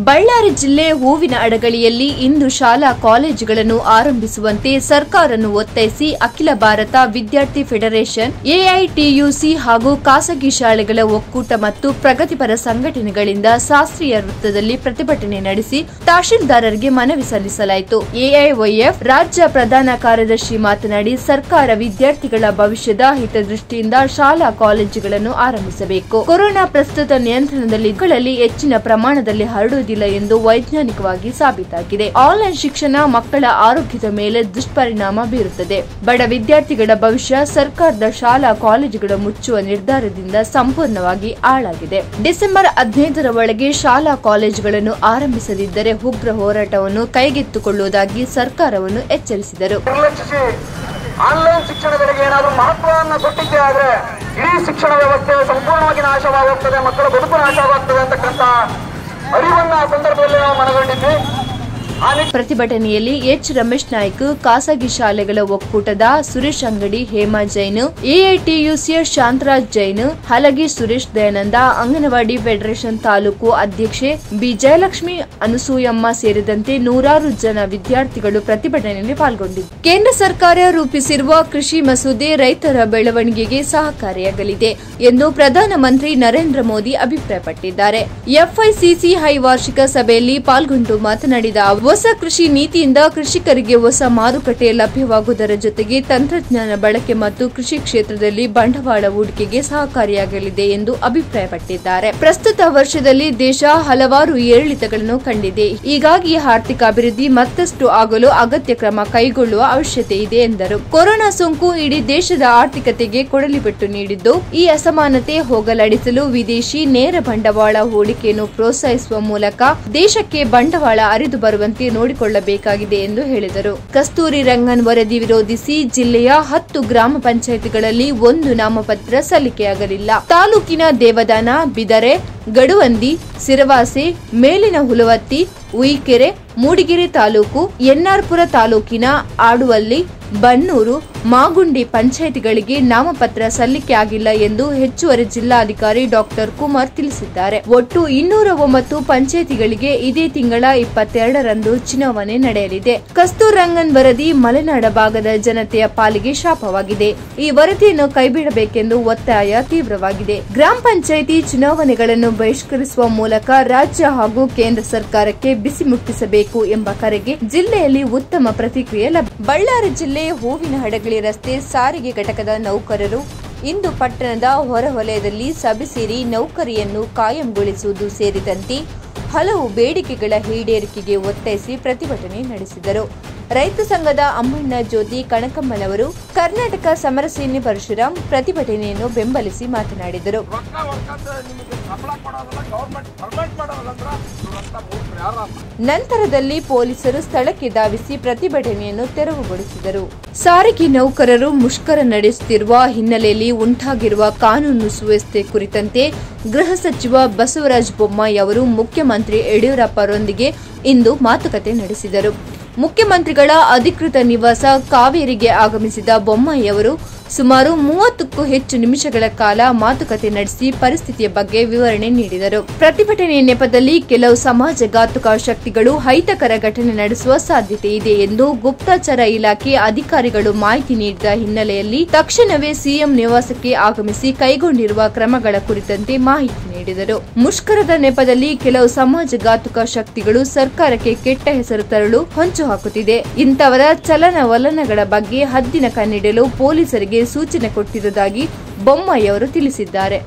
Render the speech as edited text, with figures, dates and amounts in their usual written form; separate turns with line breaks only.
ಬಳ್ಳಾರಿ ಜಿಲ್ಲೆ ಹೂವಿನ ಅಡಗಳಿಯಲ್ಲಿ ಇಂದು ಶಾಲಾ ಕಾಲೇಜುಗಳನ್ನು ಆರಂಭಿಸುವಂತೆ ಸರ್ಕಾರವನ್ನು ಒತ್ತಾಯಿಸಿ ಅಖಿಲ ಭಾರತ ವಿದ್ಯಾರ್ಥಿ ಫೆಡರೇಷನ್, ಎಐಟಿಯುಸಿ ಹಾಗೂ ಖಾಸಗಿ ಶಾಲೆಗಳ ಒಕ್ಕೂಟ ಮತ್ತು ಪ್ರಗತಿಪರ ಸಂಘಟನೆಗಳಿಂದ ಶಾಸ್ತ್ರೀಯ ವೃತ್ತದಲ್ಲಿ ಪ್ರತಿಭಟನೆ ನಡೆಸಿ ತಹಶೀಲ್ದಾರರಿಗೆ ಮನವಿ ಸಲ್ಲಿಸಲಾಯಿತು. ಎಐವೈಎಫ್ ರಾಜ್ಯ ಪ್ರಧಾನ ಕಾರ್ಯದರ್ಶಿ ಮಾತನಾಡಿ, ಸರ್ಕಾರ ವಿದ್ಯಾರ್ಥಿಗಳ ಭವಿಷ್ಯದ ಹಿತದೃಷ್ಟಿಯಿಂದ ಶಾಲಾ ಕಾಲೇಜುಗಳನ್ನು ಆರಂಭಿಸಬೇಕು. ಕೊರೋನಾ ಪ್ರಸ್ತುತ ನಿಯಂತ್ರಣದಲ್ಲಿ ಹೆಚ್ಚಿನ ಪ್ರಮಾಣದಲ್ಲಿ ಹರಡುವುದಿಲ್ಲ ಎಂದು ವೈಜ್ಞಾನಿಕವಾಗಿ ಸಾಬೀತಾಗಿದೆ. ಆನ್ಲೈನ್ ಶಿಕ್ಷಣ ಮಕ್ಕಳ ಆರೋಗ್ಯದ ಮೇಲೆ ದುಷ್ಪರಿಣಾಮ ಬೀರುತ್ತದೆ. ಬಡ ವಿದ್ಯಾರ್ಥಿಗಳ ಭವಿಷ್ಯ ಸರ್ಕಾರದ ಶಾಲಾ ಕಾಲೇಜುಗಳ ಮುಚ್ಚುವ ನಿರ್ಧಾರದಿಂದ ಸಂಪೂರ್ಣವಾಗಿ ಹಾಳಾಗಿದೆ. ಡಿಸೆಂಬರ್ 15ರ ಒಳಗೆ ಶಾಲಾ ಕಾಲೇಜುಗಳನ್ನು ಆರಂಭಿಸದಿದ್ದರೆ ಉಗ್ರ ಹೋರಾಟವನ್ನು ಕೈಗೆತ್ತಿಕೊಳ್ಳುವುದಾಗಿ ಸರ್ಕಾರವನ್ನು ಎಚ್ಚರಿಸಿದರು.
ಆನ್ಲೈನ್ ಶಿಕ್ಷಣಗಳಿಗೆ ಏನಾದರೂ ಮಹತ್ವವನ್ನು ಕೊಟ್ಟಿದ್ದೇ ಆದರೆ ಇಡೀ ಶಿಕ್ಷಣ ವ್ಯವಸ್ಥೆ ಸಂಪೂರ್ಣವಾಗಿ ನಾಶವಾಗುತ್ತದೆ, ಮಕ್ಕಳ ಬದುಕು ನಾಶವಾಗುತ್ತದೆ ಅಂತಕ್ಕಂಥ ಅರಿವನ್ನ ಆ ಸಂದರ್ಭದಲ್ಲಿ ನಾವು ಮನಗಂಡಿದ್ವಿ.
ಪ್ರತಿಭಟನೆಯಲ್ಲಿ ಎಚ್ ರಮೇಶ್ ನಾಯ್ಕ್, ಖಾಸಗಿ ಶಾಲೆಗಳ ಒಕ್ಕೂಟದ ಸುರೇಶ್ ಅಂಗಡಿ, ಹೇಮಾ ಜೈನ್, ಎಐಟಿಯುಸಿಯ ಶಾಂತರಾಜ್ ಜೈನ್, ಹಲಗಿ ಸುರೇಶ್ ದಯಾನಂದ, ಅಂಗನವಾಡಿ ಫೆಡರೇಷನ್ ತಾಲೂಕು ಅಧ್ಯಕ್ಷೆ ಬಿ ಜಯಲಕ್ಷ್ಮಿ, ಅನಸೂಯಮ್ಮ ಸೇರಿದಂತೆ ನೂರಾರು ಜನ ವಿದ್ಯಾರ್ಥಿಗಳು ಪ್ರತಿಭಟನೆಯಲ್ಲಿ ಪಾಲ್ಗೊಂಡಿದ್ದರು. ಕೇಂದ್ರ ಸರ್ಕಾರ ರೂಪಿಸಿರುವ ಕೃಷಿ ಮಸೂದೆ ರೈತರ ಬೆಳವಣಿಗೆಗೆ ಸಹಕಾರಿಯಾಗಲಿದೆ ಎಂದು ಪ್ರಧಾನಮಂತ್ರಿ ನರೇಂದ್ರ ಮೋದಿ ಅಭಿಪ್ರಾಯಪಟ್ಟಿದ್ದಾರೆ. ಎಫ್ಐಸಿಸಿಐ ವಾರ್ಷಿಕ ಸಭೆಯಲ್ಲಿ ಪಾಲ್ಗೊಂಡು ಮಾತನಾಡಿದ ಹೊಸ ಕೃಷಿ ನೀತಿಯಿಂದ ಕೃಷಿಕರಿಗೆ ಹೊಸ ಮಾರುಕಟ್ಟೆ ಲಭ್ಯವಾಗುವುದರ ಜೊತೆಗೆ ತಂತ್ರಜ್ಞಾನ ಬಳಕೆ ಮತ್ತು ಕೃಷಿ ಕ್ಷೇತ್ರದಲ್ಲಿ ಬಂಡವಾಳ ಹೂಡಿಕೆಗೆ ಸಹಕಾರಿಯಾಗಲಿದೆ ಎಂದು ಅಭಿಪ್ರಾಯಪಟ್ಟಿದ್ದಾರೆ. ಪ್ರಸ್ತುತ ವರ್ಷದಲ್ಲಿ ದೇಶ ಹಲವಾರು ಏರಿಳಿತಗಳನ್ನು ಕಂಡಿದೆ. ಹೀಗಾಗಿ ಆರ್ಥಿಕ ಅಭಿವೃದ್ಧಿ ಮತ್ತಷ್ಟು ಆಗಲು ಅಗತ್ಯ ಕ್ರಮ ಕೈಗೊಳ್ಳುವ ಅವಶ್ಯಕತೆ ಇದೆ ಎಂದರು. ಕೊರೋನಾ ಸೋಂಕು ಇಡೀ ದೇಶದ ಆರ್ಥಿಕತೆಗೆ ಕೊಡಲಿಪೆಟ್ಟು ನೀಡಿದ್ದು, ಈ ಅಸಮಾನತೆ ಹೋಗಲಾಡಿಸಲು ವಿದೇಶಿ ನೇರ ಬಂಡವಾಳ ಹೂಡಿಕೆಯನ್ನು ಪ್ರೋತ್ಸಾಹಿಸುವ ಮೂಲಕ ದೇಶಕ್ಕೆ ಬಂಡವಾಳ ಹರಿದು ಬರುವಂತೆ ನೋಡಿಕೊಳ್ಳಬೇಕಾಗಿದೆ ಎಂದು ಹೇಳಿದರು. ಕಸ್ತೂರಿ ರಂಗನ್ ವರದಿ ವಿರೋಧಿಸಿ ಜಿಲ್ಲೆಯ 10 ಗ್ರಾಮ ಪಂಚಾಯಿತಿಗಳಲ್ಲಿ 1 ನಾಮಪತ್ರ ಸಲ್ಲಿಕೆಯಾಗಲಿಲ್ಲ. ತಾಲೂಕಿನ ದೇವದಾನ, ಬಿದರೆ, ಗಡುವಂದಿ, ಸಿರವಾಸೆ, ಮೇಲಿನ ಹುಲವತ್ತಿ, ಉಯಿಕೆರೆ, ಮೂಡಿಗೆರೆ ತಾಲೂಕು, ಎನ್ಆರ್ಪುರ ತಾಲೂಕಿನ ಆಡುವಲ್ಲಿ, ಬನ್ನೂರು, ಮಾಗುಂಡಿ ಪಂಚಾಯಿತಿಗಳಿಗೆ ನಾಮಪತ್ರ ಸಲ್ಲಿಕೆ ಆಗಿಲ್ಲ ಎಂದು ಹೆಚ್ಚುವರಿ ಜಿಲ್ಲಾಧಿಕಾರಿ ಡಾ ಕುಮಾರ್ ತಿಳಿಸಿದ್ದಾರೆ. ಒಟ್ಟು 209 ಪಂಚಾಯಿತಿಗಳಿಗೆ ಇದೇ ತಿಂಗಳ 22ರಂದು ಚುನಾವಣೆ ನಡೆಯಲಿದೆ. ಕಸ್ತೂರಿ ರಂಗನ್ ವರದಿ ಮಲೆನಾಡ ಭಾಗದ ಜನತೆಯ ಪಾಲಿಗೆ ಶಾಪವಾಗಿದೆ. ಈ ವರದಿಯನ್ನು ಕೈಬಿಡಬೇಕೆಂದು ಒತ್ತಾಯ ತೀವ್ರವಾಗಿದೆ. ಗ್ರಾಮ ಪಂಚಾಯಿತಿ ಚುನಾವಣೆಗಳನ್ನು ಬಹಿಷ್ಕರಿಸುವ ಮೂಲಕ ರಾಜ್ಯ ಹಾಗೂ ಕೇಂದ್ರ ಸರ್ಕಾರಕ್ಕೆ ಬಿಸಿ ಮುಟ್ಟಿಸಬೇಕು ಎಂಬ ಕರೆಗೆ ಜಿಲ್ಲೆಯಲ್ಲಿ ಉತ್ತಮ ಪ್ರತಿಕ್ರಿಯೆ ಲಭ್ಯ. ಬಳ್ಳಾರಿ ಜಿಲ್ಲೆ ಹೂವಿನ ಹಡಗಲಿ ರಸ್ತೆ ಸಾರಿಗೆ ಘಟಕದ ನೌಕರರು ಇಂದು ಪಟ್ಟಣದ ಹೊರವಲಯದಲ್ಲಿ ಸಭೆ ಸೇರಿ ನೌಕರಿಯನ್ನು ಕಾಯಂಗೊಳಿಸುವುದು ಸೇರಿದಂತೆ ಹಲವು ಬೇಡಿಕೆಗಳ ಈಡೇರಿಕೆಗೆ ಒತ್ತಾಯಿಸಿ ಪ್ರತಿಭಟನೆ ನಡೆಸಿದರು. ರೈತ ಸಂಘದ ಅಮ್ಮಣ್ಣ ಜ್ಯೋತಿ ಕಣಕಮ್ಮನವರು, ಕರ್ನಾಟಕ ಸಮರ ಸೇನೆ ಪರಶುರಾಮ್ ಪ್ರತಿಭಟನೆಯನ್ನು ಬೆಂಬಲಿಸಿ ಮಾತನಾಡಿದರು. ನಂತರದಲ್ಲಿ ಪೊಲೀಸರು ಸ್ಥಳಕ್ಕೆ ಧಾವಿಸಿ ಪ್ರತಿಭಟನೆಯನ್ನು ತೆರವುಗೊಳಿಸಿದರು. ಸಾರಿಗೆ ನೌಕರರು ಮುಷ್ಕರ ನಡೆಸುತ್ತಿರುವ ಹಿನ್ನೆಲೆಯಲ್ಲಿ ಉಂಟಾಗಿರುವ ಕಾನೂನು ಸುವ್ಯವಸ್ಥೆ ಕುರಿತಂತೆ ಗೃಹ ಸಚಿವ ಬಸವರಾಜ ಬೊಮ್ಮಾಯಿ ಅವರು ಮುಖ್ಯಮಂತ್ರಿ ಯಡಿಯೂರಪ್ಪರೊಂದಿಗೆ ಇಂದು ಮಾತುಕತೆ ನಡೆಸಿದರು. ಮುಖ್ಯಮಂತ್ರಿಗಳ ಅಧಿಕೃತ ನಿವಾಸ ಕಾವೇರಿಗೆ ಆಗಮಿಸಿದ ಬೊಮ್ಮಾಯಿ ಅವರು ಸುಮಾರು 30ಕ್ಕೂ ಹೆಚ್ಚು ನಿಮಿಷಗಳ ಕಾಲ ಮಾತುಕತೆ ನಡೆಸಿ ಪರಿಸ್ಥಿತಿಯ ಬಗ್ಗೆ ವಿವರಣೆ ನೀಡಿದರು. ಪ್ರತಿಭಟನೆ ನೆಪದಲ್ಲಿ ಕೆಲವು ಸಮಾಜಘಾತುಕ ಶಕ್ತಿಗಳು ಅಹಿತಕರ ಘಟನೆ ನಡೆಸುವ ಸಾಧ್ಯತೆ ಇದೆ ಎಂದು ಗುಪ್ತಚರ ಇಲಾಖೆ ಅಧಿಕಾರಿಗಳು ಮಾಹಿತಿ ನೀಡಿದ ಹಿನ್ನೆಲೆಯಲ್ಲಿ ತಕ್ಷಣವೇ ಸಿಎಂ ನಿವಾಸಕ್ಕೆ ಆಗಮಿಸಿ ಕೈಗೊಂಡಿರುವ ಕ್ರಮಗಳ ಕುರಿತಂತೆ ಮಾಹಿತಿ ನೀಡಿದರು. ಮುಷ್ಕರದ ನೆಪದಲ್ಲಿ ಕೆಲವು ಸಮಾಜಘಾತುಕ ಶಕ್ತಿಗಳು ಸರ್ಕಾರಕ್ಕೆ ಕೆಟ್ಟ ಹೆಸರು ತರಲು ಹೊಂಚು ಹಾಕುತ್ತಿದೆ. ಇಂಥವರ ಚಲನವಲನಗಳ ಬಗ್ಗೆ ಹದ್ದಿನ ಕಣ್ಣಿಡಲು ಪೊಲೀಸರಿಗೆ ಸೂಚನೆ ಕೊಟ್ಟಿರುವುದಾಗಿ ಬೊಮ್ಮಾಯಿ ಅವರು ತಿಳಿಸಿದ್ದಾರೆ.